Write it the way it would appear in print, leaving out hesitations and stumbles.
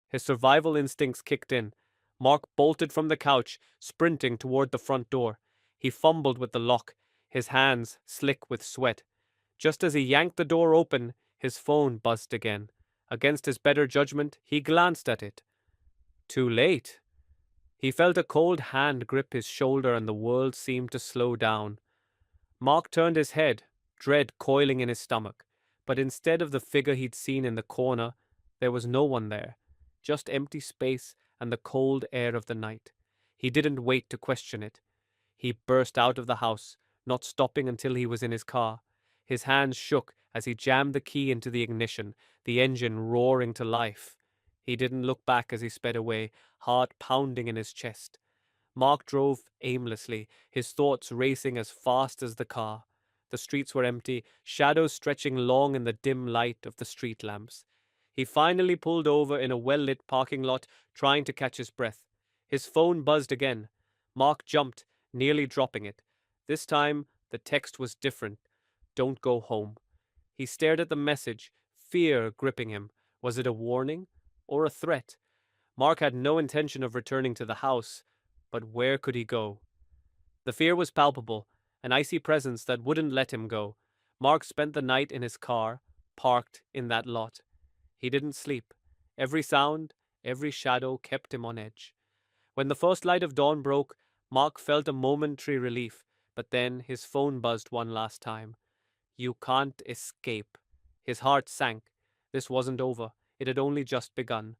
His survival instincts kicked in. Mark bolted from the couch, sprinting toward the front door. He fumbled with the lock, his hands slick with sweat. Just as he yanked the door open, his phone buzzed again. Against his better judgment, he glanced at it. Too late. He felt a cold hand grip his shoulder and the world seemed to slow down. Mark turned his head, dread coiling in his stomach. But instead of the figure he'd seen in the corner, there was no one there. Just empty space and the cold air of the night. He didn't wait to question it. He burst out of the house, not stopping until he was in his car. His hands shook as he jammed the key into the ignition, the engine roaring to life. He didn't look back as he sped away, heart pounding in his chest. Mark drove aimlessly, his thoughts racing as fast as the car. The streets were empty, shadows stretching long in the dim light of the street lamps. He finally pulled over in a well-lit parking lot, trying to catch his breath. His phone buzzed again. Mark jumped, nearly dropping it. This time, the text was different. Don't go home. He stared at the message, fear gripping him. Was it a warning or a threat? Mark had no intention of returning to the house, but where could he go? The fear was palpable, an icy presence that wouldn't let him go. Mark spent the night in his car, parked in that lot. He didn't sleep. Every sound, every shadow kept him on edge. When the first light of dawn broke, Mark felt a momentary relief, but then his phone buzzed one last time. You can't escape. His heart sank. This wasn't over. It had only just begun.